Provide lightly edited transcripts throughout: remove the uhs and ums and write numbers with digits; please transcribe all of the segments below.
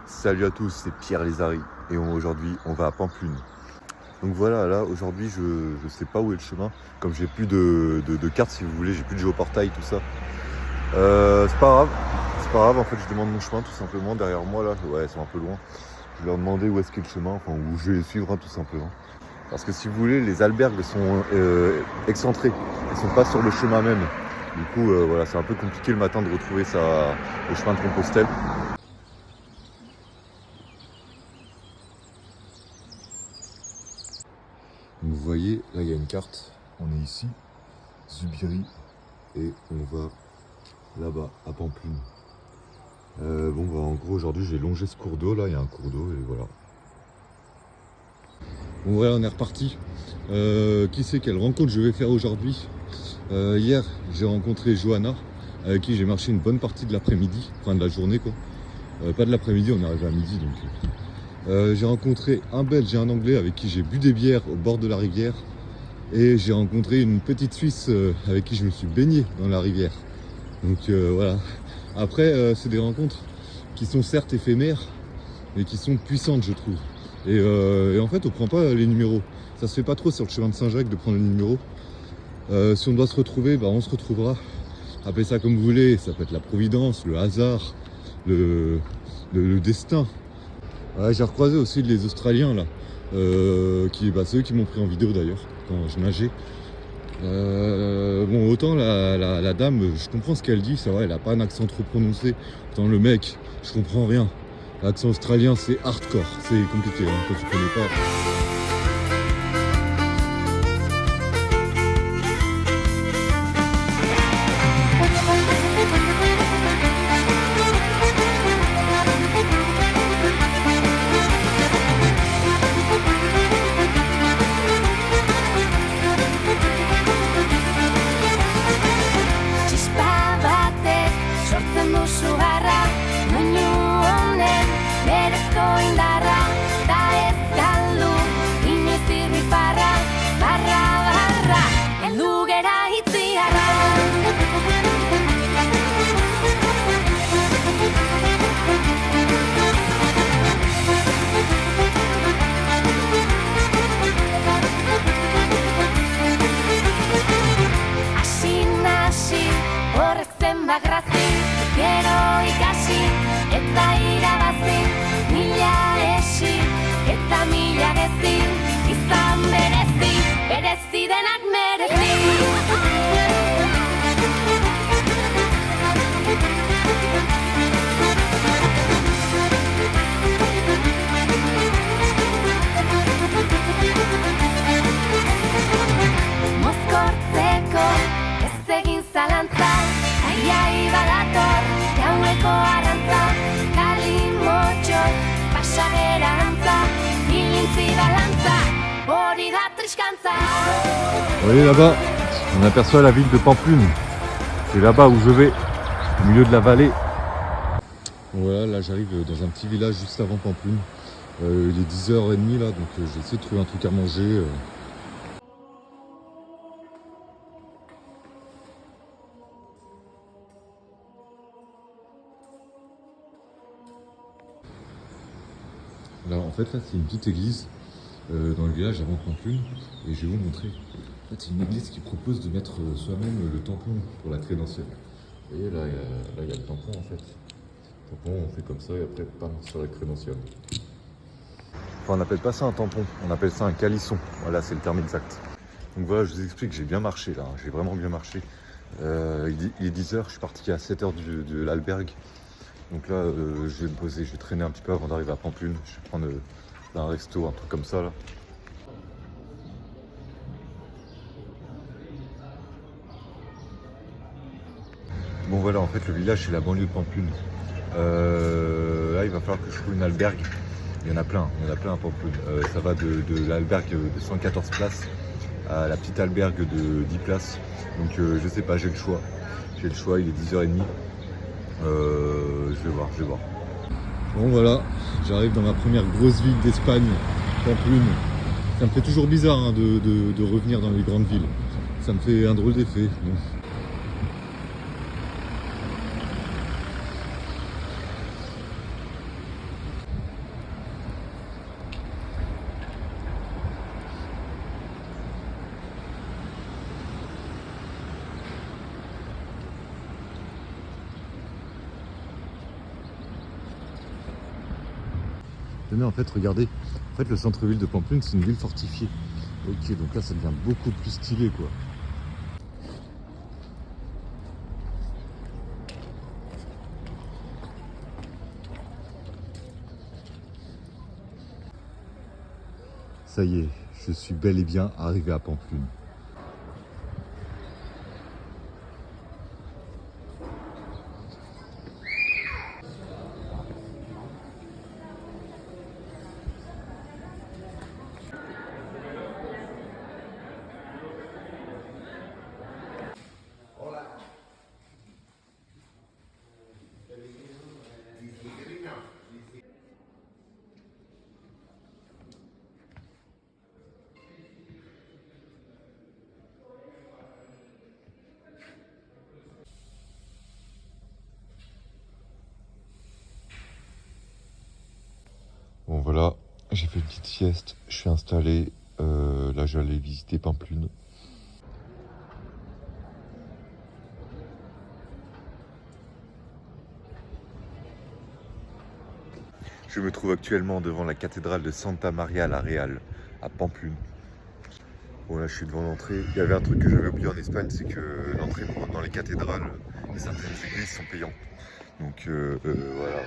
Salut à tous, c'est Pierre Lézari et aujourd'hui on va à Pampelune. Donc voilà, là aujourd'hui je sais pas où est le chemin, comme j'ai plus de carte si vous voulez, j'ai plus de géoportail, tout ça. C'est pas grave, en fait je demande mon chemin tout simplement derrière moi là, ouais ils sont un peu loin. Je vais leur demander où est-ce qu'est le chemin, enfin où je vais les suivre tout simplement. Parce que si vous voulez, les albergues sont excentrées, elles sont pas sur le chemin même. Du coup voilà, c'est un peu compliqué le matin de retrouver le chemin de Compostelle. Donc vous voyez, là il y a une carte, on est ici, Zubiri, et on va là-bas, à Pampelune. En gros aujourd'hui j'ai longé ce cours d'eau, là il y a un cours d'eau et voilà. Bon voilà, on est reparti. Qui sait quelle rencontre je vais faire aujourd'hui? Hier j'ai rencontré Johanna, avec qui j'ai marché une bonne partie de l'après-midi, enfin de la journée quoi. Pas de l'après-midi, on est arrivé à midi donc. J'ai rencontré un Belge et un Anglais avec qui j'ai bu des bières au bord de la rivière. Et j'ai rencontré une petite Suisse avec qui je me suis baigné dans la rivière. Donc voilà. Après, c'est des rencontres qui sont certes éphémères, mais qui sont puissantes, je trouve. Et en fait, on prend pas les numéros. Ça se fait pas trop sur le chemin de Saint-Jacques de prendre les numéros. Si on doit se retrouver, on se retrouvera. Appelez ça comme vous voulez. Ça peut être la providence, le hasard, le destin. Ouais, j'ai recroisé aussi les Australiens là. C'est eux qui m'ont pris en vidéo d'ailleurs quand je nageais. Autant la dame, je comprends ce qu'elle dit, ça va, elle a pas un accent trop prononcé. Autant le mec, je comprends rien. L'accent australien c'est hardcore, c'est compliqué quand tu connais pas. Vous voyez là-bas, on aperçoit la ville de Pampelune. C'est là-bas où je vais, au milieu de la vallée. Voilà, là j'arrive dans un petit village juste avant Pampelune. Il est 10h30 là, donc j'ai essayé de trouver un truc à manger. Alors en fait là c'est une petite église dans le village avant Pampelune et je vais vous montrer. En fait c'est une église qui propose de mettre soi-même le tampon pour la crédentielle. Vous voyez là il y a le tampon en fait. Le tampon on fait comme ça et après bam sur la crédentielle. Enfin on n'appelle pas ça un tampon, on appelle ça un calisson. Voilà c'est le terme exact. Donc voilà je vous explique, j'ai bien marché là, j'ai vraiment bien marché. Il est 10h, je suis parti à 7h de l'albergue. Donc là, je vais me poser, je vais traîner un petit peu avant d'arriver à Pampelune. Je vais prendre un resto, un truc comme ça là. Bon voilà, en fait le village c'est la banlieue de Pampelune. Là il va falloir que je trouve une albergue. Il y en a plein à Pampelune. Ça va de l'albergue de 114 places à la petite albergue de 10 places. Donc je sais pas, j'ai le choix. Il est 10h30. Je vais voir. Bon voilà, j'arrive dans ma première grosse ville d'Espagne, Pampelune. Ça me fait toujours bizarre de revenir dans les grandes villes. Ça me fait un drôle d'effet. Bon. Tenez, en fait, regardez. En fait, le centre-ville de Pampelune, c'est une ville fortifiée. Ok, donc là, ça devient beaucoup plus stylé, quoi. Ça y est, je suis bel et bien arrivé à Pampelune. Bon voilà, j'ai fait une petite sieste, je suis installé. Là, je vais aller visiter Pampelune. Je me trouve actuellement devant la cathédrale de Santa Maria la Real, à Pampelune. Bon là, je suis devant l'entrée. Il y avait un truc que j'avais oublié en Espagne, c'est que l'entrée dans les cathédrales et certaines églises sont payantes. Donc voilà,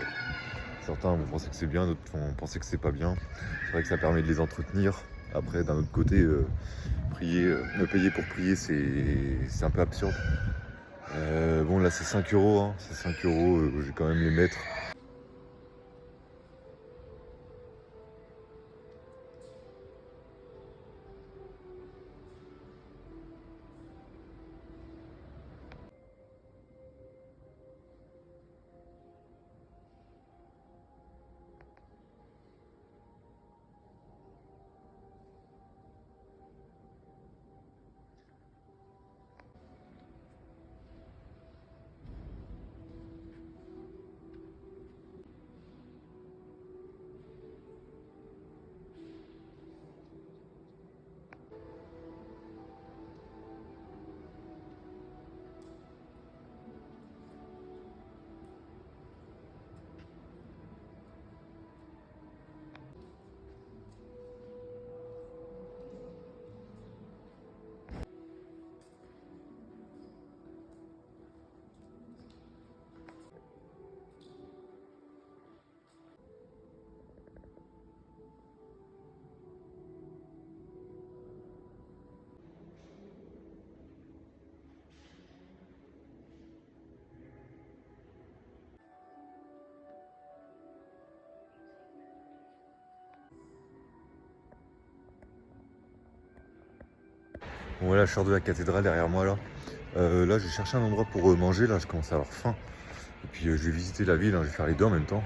certains vont penser que c'est bien, d'autres vont penser que c'est pas bien. C'est vrai que ça permet de les entretenir. Après, d'un autre côté, me payer pour prier, c'est un peu absurde. Bon, là, c'est 5 euros, hein. C'est 5 euros, je vais quand même les mettre. Bon, voilà, je sors de la cathédrale derrière moi là. Là, je cherche un endroit pour manger. Là, je commence à avoir faim. Et puis, je vais visiter la ville. Hein, je vais faire les deux en même temps.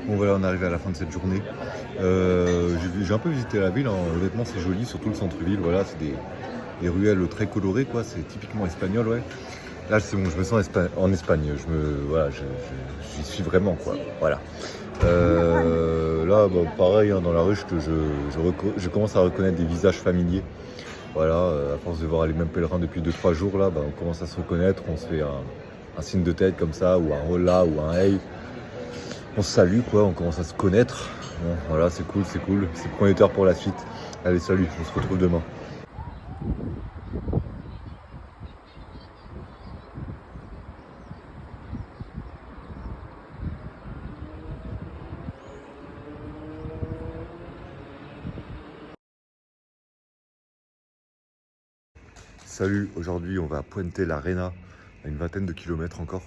Bon, voilà, on est arrivé à la fin de cette journée. J'ai un peu visité la ville. Hein. Honnêtement, c'est joli, surtout le centre-ville. Voilà, c'est des ruelles très colorées, quoi. C'est typiquement espagnol, ouais. Là, c'est bon, je me sens en Espagne. Voilà, j'y suis vraiment, quoi. Voilà. Là, bah, pareil, hein, dans la rue, je commence à reconnaître des visages familiers. Voilà, à force de voir les mêmes pèlerins depuis 2-3 jours, là, bah, on commence à se reconnaître. On se fait un signe de tête comme ça, ou un hola, ou un hey. On se salue, quoi. On commence à se connaître. Bon, voilà, c'est cool, c'est cool. C'est prometteur pour la suite. Allez, salut, on se retrouve demain. Salut, aujourd'hui on va à Puente la Reina, à une vingtaine de kilomètres encore.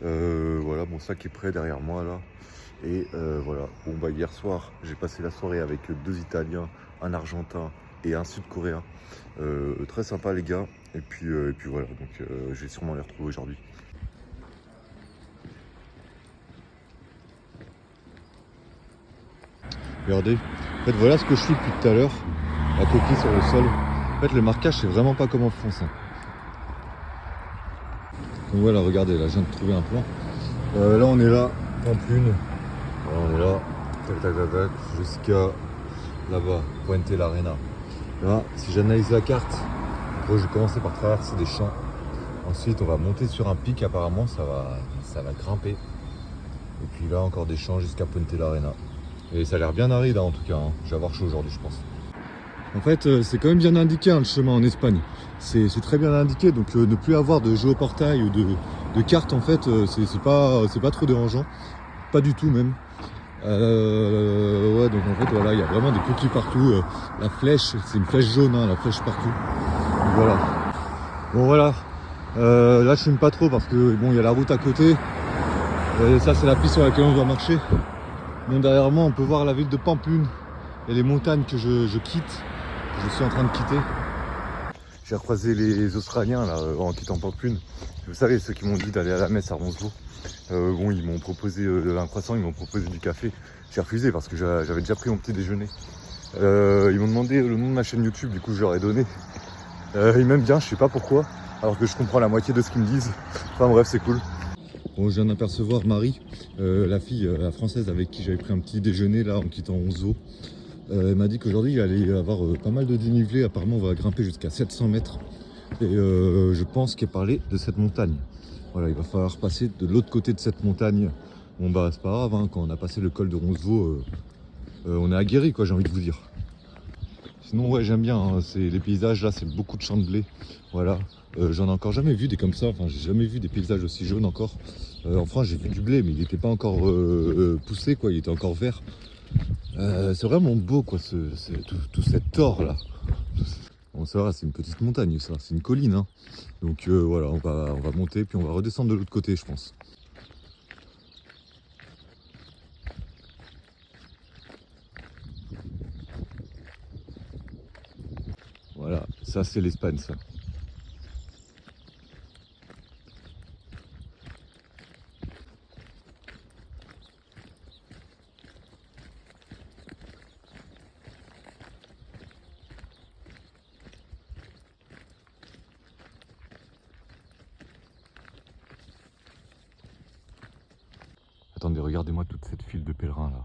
Voilà, mon sac est prêt derrière moi là. Et voilà, bon bah hier soir j'ai passé la soirée avec 2 Italiens, un Argentin et un Sud-Coréen. Très sympa les gars, et puis voilà, donc je vais sûrement les retrouver aujourd'hui. Regardez, en fait voilà ce que je suis depuis tout à l'heure, la coquille sur le sol. En fait le marquage c'est vraiment pas comme en France. Hein. Donc voilà, regardez, là je viens de trouver un plan. Là on est là, Pampelune. Voilà, on est là, tac tac tac tac, jusqu'à là-bas, Puente l'Arena. Là, si j'analyse la carte, en gros, je vais commencer par traverser des champs. Ensuite, on va monter sur un pic, apparemment, ça va grimper. Et puis là, encore des champs jusqu'à Puente l'Arena. Et ça a l'air bien aride, hein, en tout cas. Hein. Je vais avoir chaud aujourd'hui, je pense. En fait, c'est quand même bien indiqué, hein, le chemin en Espagne. C'est très bien indiqué, donc ne plus avoir de géoportail ou de carte, en fait, c'est pas trop dérangeant. Pas du tout, même. Ouais, donc en fait voilà, il y a vraiment des coquilles partout. La flèche, c'est une flèche jaune, hein, la flèche partout. Donc voilà. Bon voilà. Là je filme pas trop parce que bon, il y a la route à côté. Ça c'est la piste sur laquelle on doit marcher. Donc derrière moi on peut voir la ville de Pampelune et les montagnes que je quitte, que je suis en train de quitter. J'ai recroisé les Australiens là en quittant Pampelune. Vous savez, ceux qui m'ont dit d'aller à la messe à Roncevaux. Bon, ils m'ont proposé un croissant, ils m'ont proposé du café. J'ai refusé parce que j'avais déjà pris mon petit déjeuner. Ils m'ont demandé le nom de ma chaîne YouTube, du coup je leur ai donné. Ils m'aiment bien, je sais pas pourquoi, alors que je comprends la moitié de ce qu'ils me disent. Enfin bref, c'est cool. Bon, je viens d'apercevoir Marie, la fille, la française avec qui j'avais pris un petit déjeuner là en quittant Roncevaux. Elle m'a dit qu'aujourd'hui il allait y avoir pas mal de dénivelé. Apparemment on va grimper jusqu'à 700 mètres. Et je pense qu'elle parlait de cette montagne. Voilà, il va falloir passer de l'autre côté de cette montagne. Bon bah c'est pas grave, hein, quand on a passé le col de Roncevaux, on est aguerri quoi, j'ai envie de vous dire. Sinon ouais, j'aime bien, hein, les paysages là, c'est beaucoup de champs de blé. Voilà, j'en ai encore jamais vu des comme ça, enfin j'ai jamais vu des paysages aussi jaunes encore. En France j'ai vu du blé mais il n'était pas encore poussé quoi, il était encore vert. C'est vraiment beau quoi, tout cet or là. Bon ça va, c'est une petite montagne ça, c'est une colline. Hein. Donc voilà, on va monter puis on va redescendre de l'autre côté je pense. Voilà, ça c'est l'Espagne ça. Attendez, regardez-moi toute cette file de pèlerins là.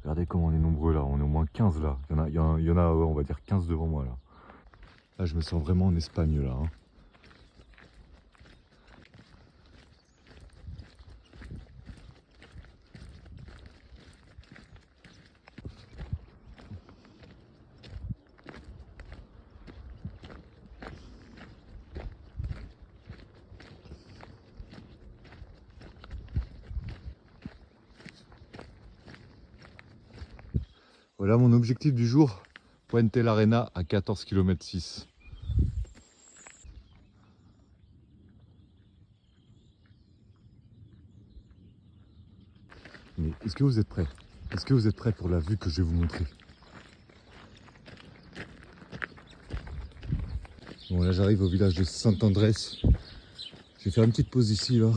Regardez comment on est nombreux là, on est au moins 15 là. Il y en a ouais, on va dire 15 devant moi là. Là je me sens vraiment en Espagne là. Hein. Voilà mon objectif du jour, Puente l'Arena à 14 km 6. Mais est-ce que vous êtes prêts? Est-ce que vous êtes prêts pour la vue que je vais vous montrer? Bon là j'arrive au village de Saint-Andrés. Je vais faire une petite pause ici là.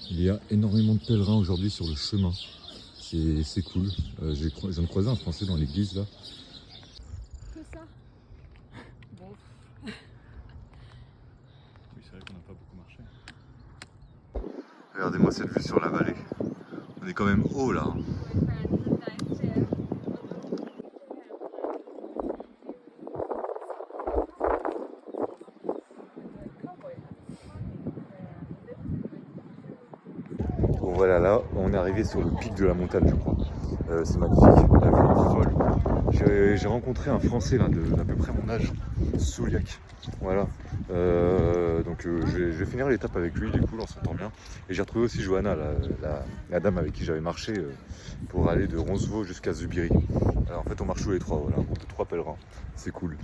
Il y a énormément de pèlerins aujourd'hui sur le chemin. C'est cool. Je viens de croiser un Français dans l'église là. Que ça. Bon. Oui, c'est vrai qu'on n'a pas beaucoup marché. Regardez-moi cette vue sur la vallée. On est quand même haut là. Bon voilà, là on est arrivé sur le pic de la montagne je crois. C'est magnifique, la vue est folle. J'ai rencontré un Français là, d'à peu près mon âge, Souliac. Voilà. Je vais finir l'étape avec lui, il est cool, on s'entend bien. Et j'ai retrouvé aussi Johanna, la dame avec qui j'avais marché pour aller de Roncevaux jusqu'à Zubiri. Alors, en fait, on marche tous les trois, voilà, on est 3 pèlerins. C'est cool.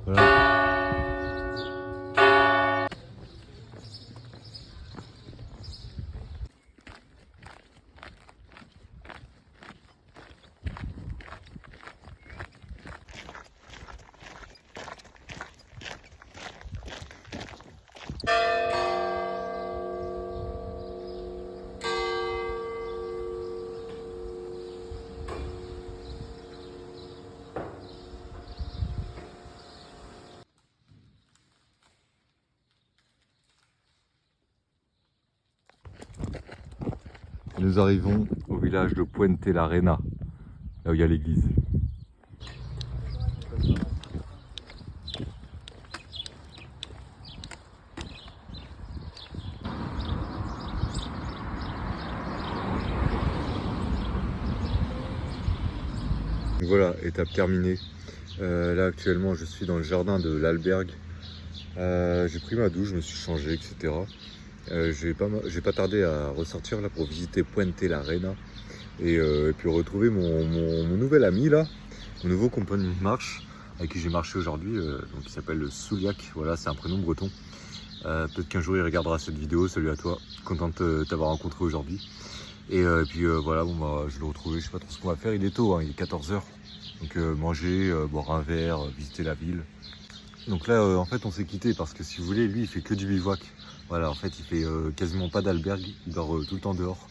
Voilà. Nous arrivons au village de Puente la Reina, là où il y a l'église. Voilà, étape terminée. Là actuellement je suis dans le jardin de l'albergue. J'ai pris ma douche, je me suis changé, etc. J'ai pas tardé à ressortir là pour visiter Puente la Reina et puis retrouver mon nouvel ami là, mon nouveau compagnon de marche avec qui j'ai marché aujourd'hui, donc il s'appelle Souliac. Voilà, c'est un prénom breton. Peut-être qu'un jour il regardera cette vidéo. Salut à toi, content de t'avoir rencontré aujourd'hui. Et puis voilà, bon, bah, je l'ai retrouvé, je sais pas trop ce qu'on va faire, il est tôt, hein, il est 14 h. Donc manger, boire un verre, visiter la ville. Donc là en fait on s'est quitté parce que si vous voulez, lui il fait que du bivouac. Voilà, en fait il fait quasiment pas d'albergue, il dort tout le temps dehors.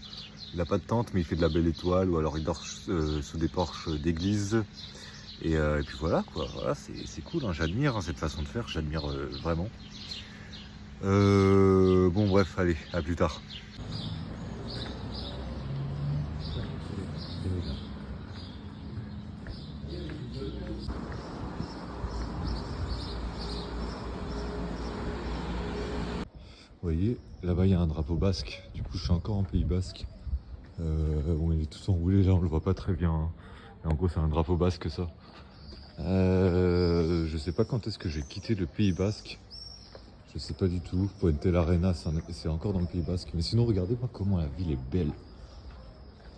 Il n'a pas de tente mais il fait de la belle étoile ou alors il dort sous des porches d'église. Et puis voilà quoi, voilà, c'est cool, hein, j'admire cette façon de faire, j'admire vraiment. Bon bref, allez, à plus tard. Vous voyez, là-bas il y a un drapeau basque, du coup je suis encore en Pays Basque. Bon, il est tout enroulé là, on le voit pas très bien, hein. Et en gros c'est un drapeau basque ça. Je sais pas quand est-ce que j'ai quitté le Pays Basque. Je sais pas du tout. Puente la Reina, c'est encore dans le Pays Basque. Mais sinon, regardez-moi comment la ville est belle.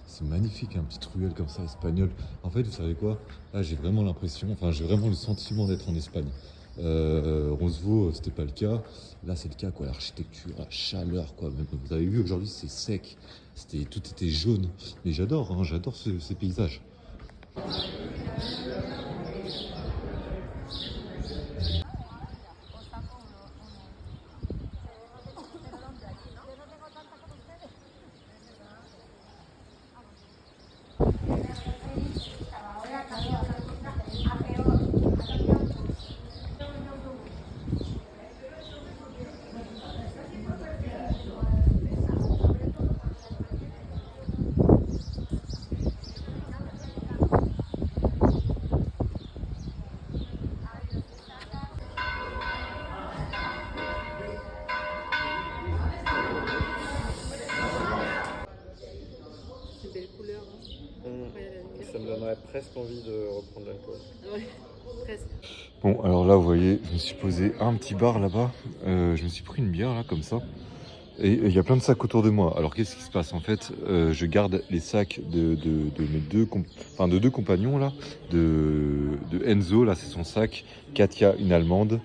C'est magnifique, un petit ruelle comme ça, espagnol. En fait, vous savez quoi? Là, j'ai vraiment l'impression, enfin, j'ai vraiment le sentiment d'être en Espagne. Roncevaux, c'était pas le cas. Là, c'est le cas, quoi. L'architecture, la chaleur, quoi. Même, vous avez vu, aujourd'hui, c'est sec. Tout était jaune. Mais j'adore, hein, j'adore ces paysages. Ça me donnerait presque envie de reprendre l'alcool. Ouais, presque. Bon, alors là, vous voyez, je me suis posé un petit bar là-bas. Je me suis pris une bière là, comme ça. Et il y a plein de sacs autour de moi. Alors qu'est-ce qui se passe? En fait, je garde les sacs de mes deux compagnons là, de Enzo, là c'est son sac, Katia, une Allemande,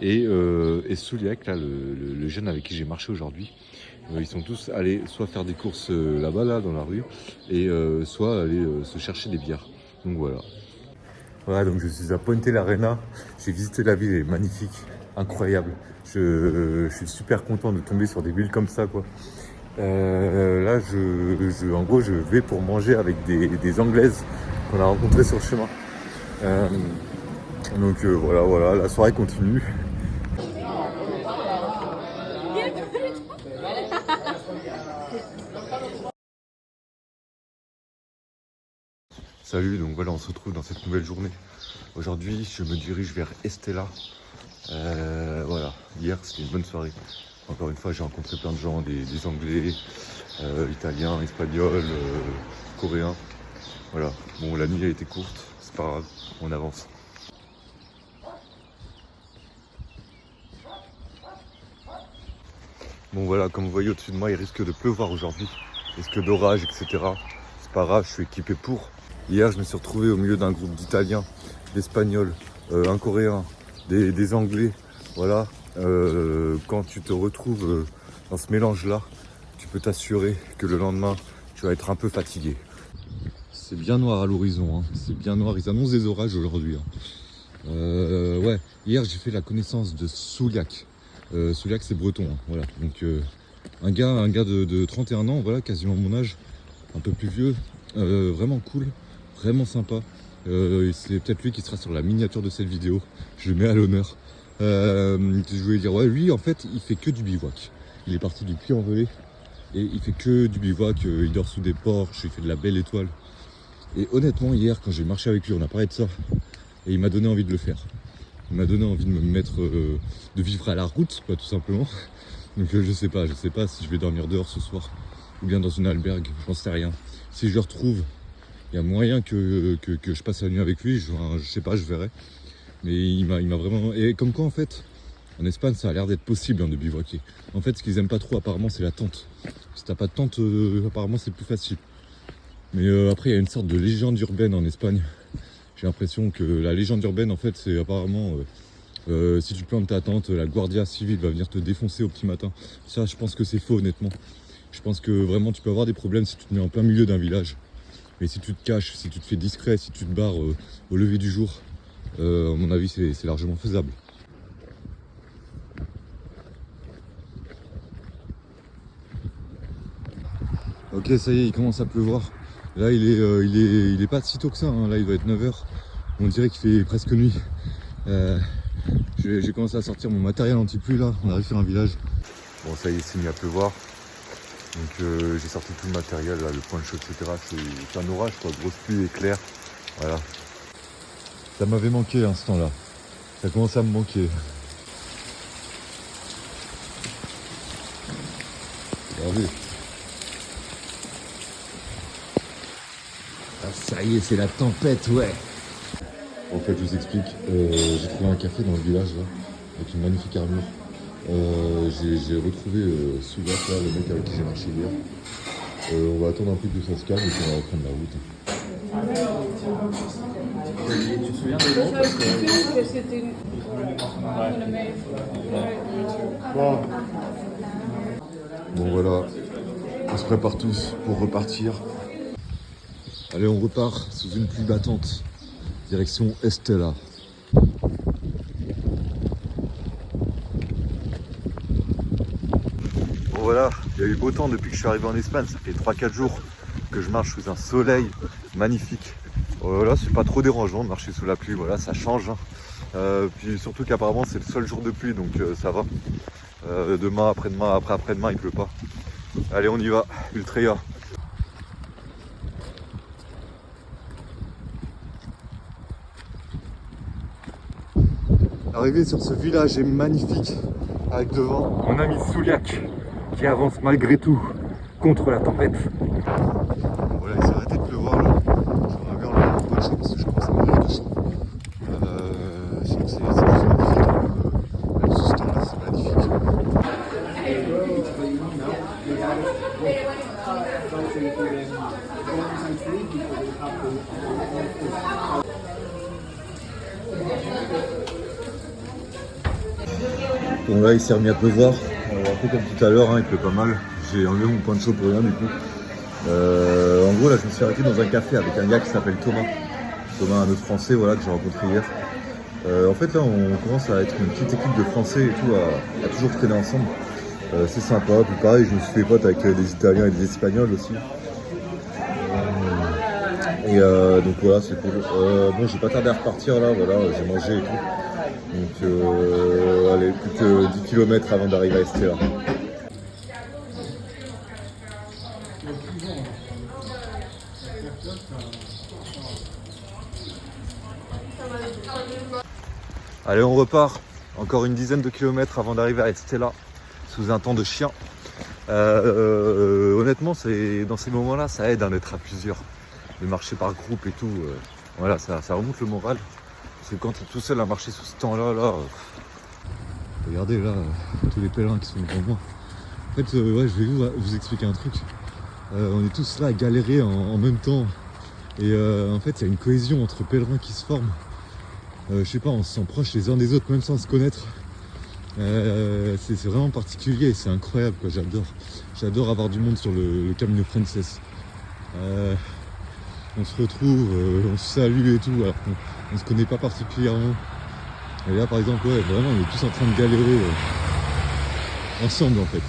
et Souliac, là, le jeune avec qui j'ai marché aujourd'hui. Ils sont tous allés soit faire des courses là-bas, là, dans la rue, et soit aller se chercher des bières. Donc voilà. Voilà, donc je suis à Puente l'Arena. J'ai visité la ville, elle est magnifique, incroyable. Je suis super content de tomber sur des villes comme ça, quoi. Là, en gros, je vais pour manger avec des Anglaises qu'on a rencontrées sur le chemin. Donc voilà, la soirée continue. Salut, donc voilà, on se retrouve dans cette nouvelle journée. Aujourd'hui, je me dirige vers Estella. Voilà, hier c'était une bonne soirée. Encore une fois, j'ai rencontré plein de gens, des Anglais, Italiens, Espagnols, Coréens. Voilà, bon, la nuit a été courte, c'est pas grave, on avance. Bon voilà, comme vous voyez au-dessus de moi, il risque de pleuvoir aujourd'hui. Risque d'orage, etc. C'est pas grave, je suis équipé pour. Hier, je me suis retrouvé au milieu d'un groupe d'Italiens, d'Espagnols, un Coréen, des Anglais. Voilà, quand tu te retrouves dans ce mélange-là, tu peux t'assurer que le lendemain, tu vas être un peu fatigué. C'est bien noir à l'horizon, hein. C'est bien noir. Ils annoncent des orages aujourd'hui. Hein. Ouais, hier, j'ai fait la connaissance de Souliac. Souliac, c'est breton. Hein. Voilà, donc un gars de 31 ans, voilà, quasiment mon âge, un peu plus vieux, vraiment cool. Vraiment sympa. C'est peut-être lui qui sera sur la miniature de cette vidéo. Je le mets à l'honneur. Je voulais dire, ouais, lui en fait, il fait que du bivouac. Il est parti du Puy-en-Velay et il fait que du bivouac. Il dort sous des porches, il fait de la belle étoile. Et honnêtement, hier, quand j'ai marché avec lui, on a parlé de ça et il m'a donné envie de le faire. Il m'a donné envie de me mettre, de vivre à la route, quoi, tout simplement. Donc je sais pas si je vais dormir dehors ce soir ou bien dans une albergue. J'en sais rien. Si je le retrouve, il y a moyen que je passe la nuit avec lui, je sais pas, je verrai. Mais il m'a vraiment... Et comme quoi en fait, en Espagne ça a l'air d'être possible, hein, de bivouaquer. En fait ce qu'ils aiment pas trop apparemment c'est la tente. Si t'as pas de tente, apparemment c'est plus facile. Mais après il y a une sorte de légende urbaine en Espagne. J'ai l'impression que la légende urbaine en fait c'est apparemment... si tu plantes ta tente, la Guardia Civile va venir te défoncer au petit matin. Ça je pense que c'est faux honnêtement. Je pense que vraiment tu peux avoir des problèmes si tu te mets en plein milieu d'un village. Mais si tu te caches, si tu te fais discret, si tu te barres au lever du jour, à mon avis, c'est largement faisable. Ok, ça y est, il commence à pleuvoir. Là, il est pas si tôt que ça. Hein. Là, il doit être 9h. On dirait qu'il fait presque nuit. J'ai commencé à sortir mon matériel anti-pluie là. On arrive sur un village. Bon, ça y est, c'est mis à pleuvoir. Donc j'ai sorti tout le matériel, là, le poncho, etc. C'est un orage, quoi, grosse pluie, éclair. Voilà. Ça m'avait manqué à ce temps-là. Ça commence à me manquer. Regardez. Ah, ça y est, c'est la tempête, ouais. En fait, je vous explique. J'ai trouvé un café dans le village, là, avec une magnifique armure. J'ai retrouvé Souliac, là, le mec avec qui j'ai marché hier. On va attendre un peu que ça se calme et puis on va reprendre la route. Tu te souviens des noms parce que... c'était Bon voilà, on se prépare tous pour repartir. Allez, on repart sous une pluie battante. Direction Estella. Bon voilà, il y a eu beau temps depuis que je suis arrivé en Espagne. Ça fait 3-4 jours que je marche sous un soleil magnifique. Voilà, c'est pas trop dérangeant de marcher sous la pluie, voilà, ça change. Hein. Puis surtout qu'apparemment c'est le seul jour de pluie, donc ça va. Demain, après-demain, après-demain, il pleut pas. Allez, on y va, Ultreya. Arrivé sur ce village est magnifique, avec devant mon ami Souliac qui avance malgré tout contre la tempête. Voilà, il s'est arrêté de pleuvoir là. J'aimerais bien enlever mon poncho parce que je commence à mourir de chaud. C'est juste magnifique. Même sous ce temps-là, c'est magnifique. Bon là il s'est remis à pleuvoir, un peu comme tout à l'heure, hein, il pleut pas mal. J'ai enlevé mon poncho pour rien du coup. En gros là je me suis arrêté dans un café avec un gars qui s'appelle Thomas. Thomas, un autre français voilà, que j'ai rencontré hier. En fait là on commence à être une petite équipe de français et tout, à toujours traîner ensemble. C'est sympa, puis pareil je me suis fait pote avec des Italiens et des Espagnols aussi. Et donc voilà c'est cool. Bon j'ai pas tardé à repartir là, voilà, j'ai mangé et tout. Donc allez, plus que 10 km avant d'arriver à Estella. Allez on repart, encore une dizaine de kilomètres avant d'arriver à Estella, sous un temps de chien. Honnêtement dans ces moments là ça aide d'être à plusieurs, de marcher par groupe et tout, voilà ça remonte le moral. Parce que quand tu es tout seul à marcher sous ce temps là, regardez là, tous les pèlerins qui sont devant moi. En fait ouais, je vais vous expliquer un truc. On est tous là à galérer en même temps. Et en fait il y a une cohésion entre pèlerins qui se forme. Je sais pas, on se sent proches les uns des autres même sans se connaître. C'est vraiment particulier et c'est incroyable quoi, j'adore avoir du monde sur le Camino Frances. On se retrouve, on se salue et tout alors qu'on se connaît pas particulièrement. Et là par exemple ouais, vraiment on est tous en train de galérer ensemble en fait.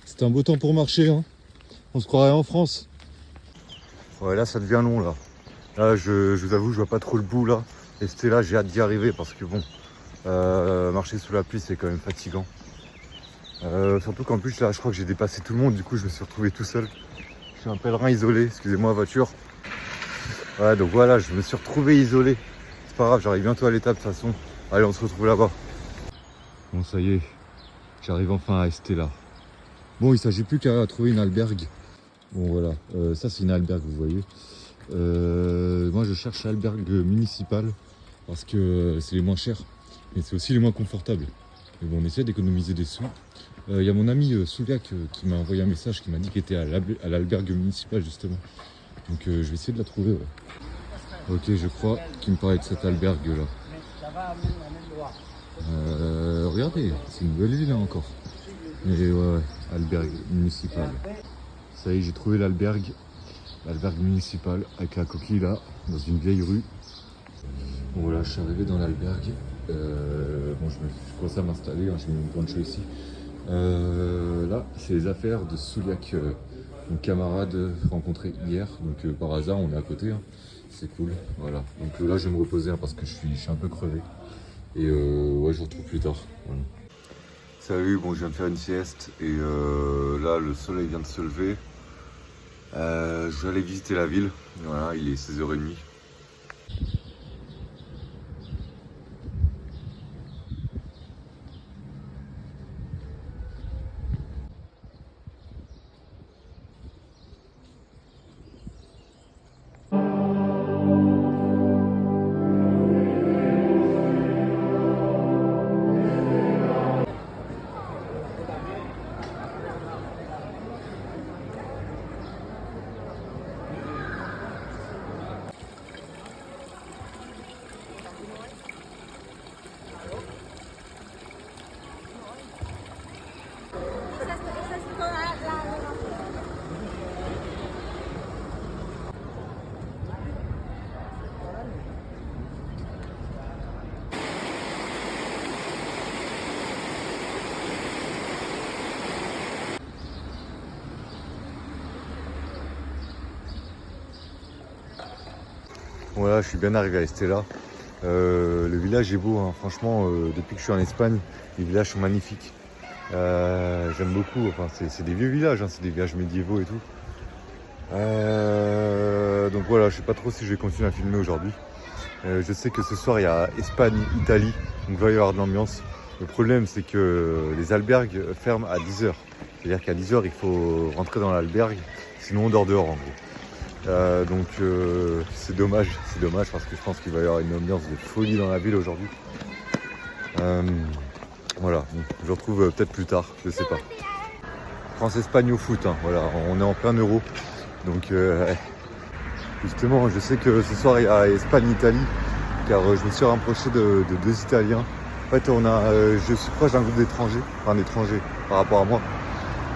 C'est un beau temps pour marcher, hein. On se croirait en France. Ouais là ça devient long là. Là je vous avoue je vois pas trop le bout là. Et c'était là j'ai hâte d'y arriver parce que bon marcher sous la pluie c'est quand même fatigant. Surtout qu'en plus là je crois que j'ai dépassé tout le monde, du coup je me suis retrouvé tout seul. Je suis un pèlerin isolé, excusez-moi voiture. Ouais donc voilà, je me suis retrouvé isolé. C'est pas grave, j'arrive bientôt à l'étape de toute façon. Allez on se retrouve là-bas. Bon ça y est, j'arrive enfin à Estella. Bon il s'agit plus qu'à trouver une albergue. Bon voilà, ça c'est une albergue vous voyez. Moi je cherche l'albergue municipale parce que c'est les moins chers. Mais c'est aussi les moins confortables. Mais bon on essaie d'économiser des sous. Il y a mon ami Souliac qui m'a envoyé un message qui m'a dit qu'il était à l'albergue municipale justement. Donc je vais essayer de la trouver. Ouais. Ok je crois qu'il me parlait de cette albergue là. Regardez, c'est une belle ville hein, encore. Mais ouais, albergue municipale. Ça y est, j'ai trouvé l'albergue municipale avec la coquille là, dans une vieille rue. Bon voilà, je suis arrivé dans l'albergue. Bon, je commence à m'installer, hein, j'ai mis mon poncho ici. Là, c'est les affaires de Souliac, mon camarade rencontré hier. Donc par hasard, on est à côté. Hein. C'est cool. Voilà. Donc là, je vais me reposer hein, parce que je suis un peu crevé. Et ouais, je vous retrouve plus tard. Voilà. Salut, bon je viens de faire une sieste et là le soleil vient de se lever. Je vais aller visiter la ville, voilà il est 16h30. Voilà, je suis bien arrivé à Estella. Le village est beau, hein. Franchement, depuis que je suis en Espagne, les villages sont magnifiques. J'aime beaucoup, enfin, c'est des vieux villages, hein. C'est des villages médiévaux et tout. Donc voilà, je sais pas trop si je vais continuer à filmer aujourd'hui. Je sais que ce soir il y a Espagne-Italie, donc il va y avoir de l'ambiance. Le problème c'est que les albergues ferment à 10h. C'est-à-dire qu'à 10h il faut rentrer dans l'albergue, sinon on dort dehors en gros. Donc c'est dommage parce que je pense qu'il va y avoir une ambiance de folie dans la ville aujourd'hui. Voilà, je vous retrouve peut-être plus tard, je sais pas. France-Espagne au foot, hein, voilà, on est en plein euro. Donc justement, je sais que ce soir il y a Espagne-Italie, car je me suis rapproché de deux Italiens. En fait, je suis proche d'un groupe d'étrangers, enfin d'étrangers par rapport à moi.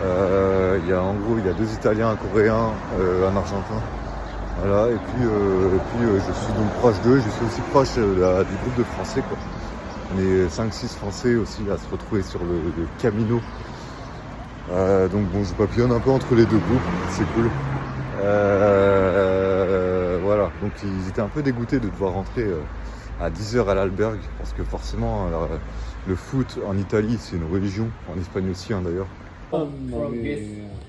En gros, il y a deux Italiens, un Coréen, un Argentin. Voilà, et puis je suis donc proche d'eux, je suis aussi proche du groupe de Français, quoi. On est 5-6 Français aussi à se retrouver sur le Camino. Donc bon, je papillonne un peu entre les deux groupes, c'est cool. Voilà, donc ils étaient un peu dégoûtés de devoir rentrer à 10h à l'albergue, parce que forcément le foot en Italie c'est une religion, en Espagne aussi hein, d'ailleurs. From this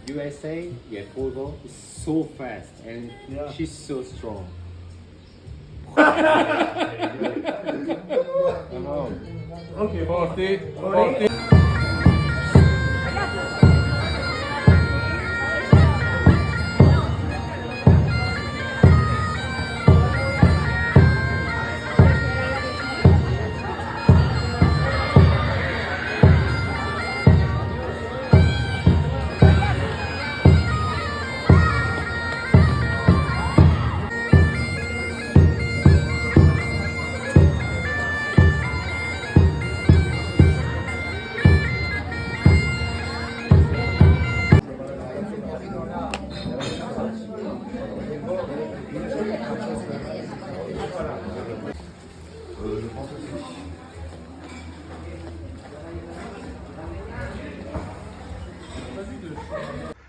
USA, yeah, Portugal is so fast and she's so strong. Okay, 40.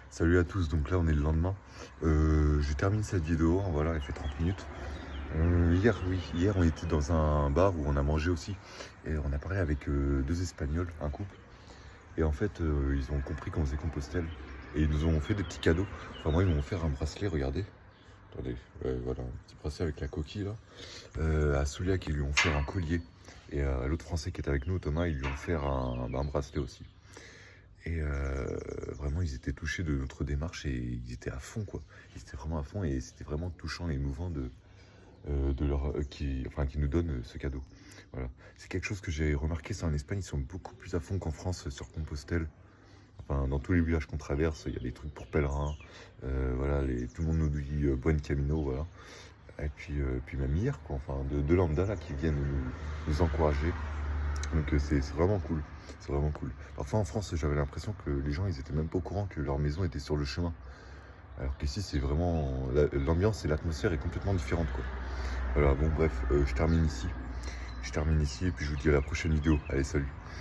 Salut à tous, donc là on est le lendemain. Je termine cette vidéo, voilà, elle fait 30 minutes. Hier on était dans un bar où on a mangé aussi. Et on a parlé avec deux Espagnols, un couple. Et en fait, ils ont compris qu'on faisait Compostelle. Et ils nous ont fait des petits cadeaux. Enfin moi ils m'ont offert un bracelet, regardez. Attendez, voilà, un petit bracelet avec la coquille là. À Soulia qui lui ont fait un collier. Et à l'autre Français qui était avec nous, Thomas, ils lui ont offert un bracelet aussi. Et vraiment, ils étaient touchés de notre démarche et ils étaient à fond, quoi. Ils étaient vraiment à fond et c'était vraiment touchant et émouvant qui nous donnent ce cadeau. Voilà. C'est quelque chose que j'ai remarqué, c'est en Espagne, ils sont beaucoup plus à fond qu'en France sur Compostelle. Enfin, dans tous les villages qu'on traverse, il y a des trucs pour pèlerins. Voilà, tout le monde nous dit Buen Camino, voilà. Et puis même hier, quoi. Enfin, de lambda là qui viennent nous encourager. Donc c'est vraiment cool, c'est vraiment cool. Parfois en France j'avais l'impression que les gens ils étaient même pas au courant que leur maison était sur le chemin. Alors qu'ici c'est vraiment, l'ambiance et l'atmosphère est complètement différente quoi. Voilà bon bref, je termine ici et puis je vous dis à la prochaine vidéo. Allez salut.